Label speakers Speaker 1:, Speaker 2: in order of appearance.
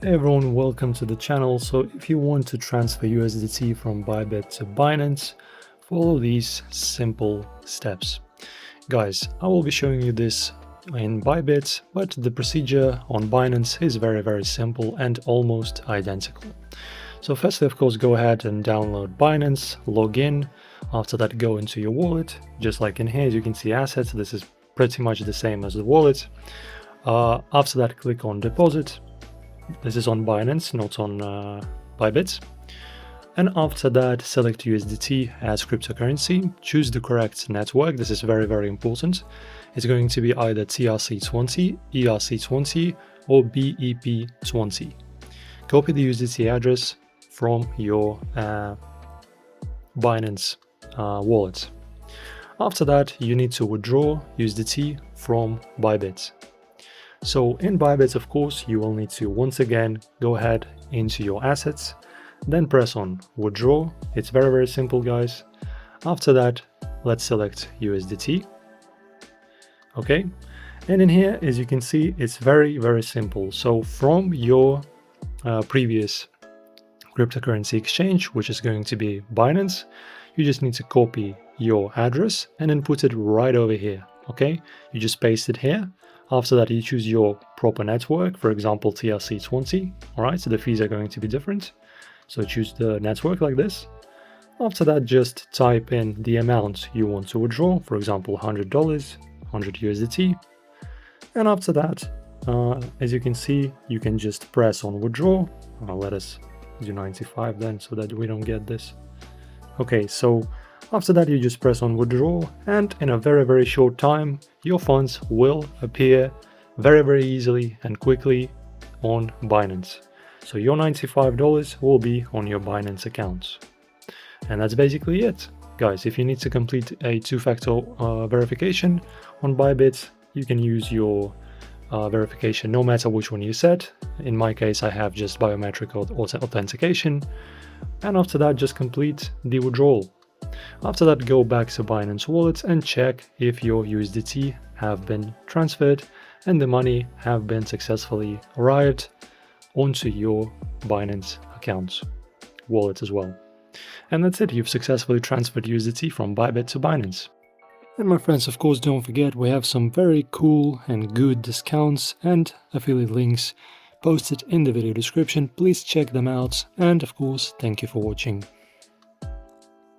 Speaker 1: Hey everyone, welcome to the channel. So if you want to transfer USDT from Bybit to Binance, follow these simple steps. Guys, I will be showing you this in Bybit, but the procedure on Binance is very simple and almost identical. So firstly, of course, go ahead and download Binance, log in. After that, go into your wallet. Just like in here, as you can see assets, this is pretty much the same as the wallet. After that, click on deposit. This is on Binance, not on Bybit. And after that, select USDT as cryptocurrency. Choose the correct network. This is very important. It's going to be either TRC20, ERC20, or BEP20. Copy the USDT address from your Binance wallet. After that, you need to withdraw USDT from Bybit. So in Bybit, of course, you will need to once again go ahead into your assets, then press on withdraw. It's very simple, guys. After that, let's select USDT. Okay, and in here, as you can see, it's very simple. So from your previous cryptocurrency exchange, which is going to be Binance, you just need to copy your address and then put it right over here. Okay, you just paste it here. After that, you choose your proper network, for example, TRC20. All right, so the fees are going to be different. So choose the network like this. After that, just type in the amount you want to withdraw, for example, $100, 100 USDT. And after that, as you can see, you can just press on withdraw. Let us do 95 then, so that we don't get this. Okay, so after that, you just press on withdraw, and in a very short time, your funds will appear very easily and quickly on Binance. So your $95 will be on your Binance account. And that's basically it. Guys, if you need to complete a two-factor verification on Bybit, you can use your verification no matter which one you set. In my case, I have just biometric authentication. And after that, just complete the withdrawal. After that, go back to Binance Wallet and check if your USDT have been transferred and the money have been successfully arrived onto your Binance account wallet as well. And that's it, you've successfully transferred USDT from Bybit to Binance. And my friends, of course, don't forget, we have some very cool and good discounts and affiliate links posted in the video description. Please check them out, and of course, thank you for watching.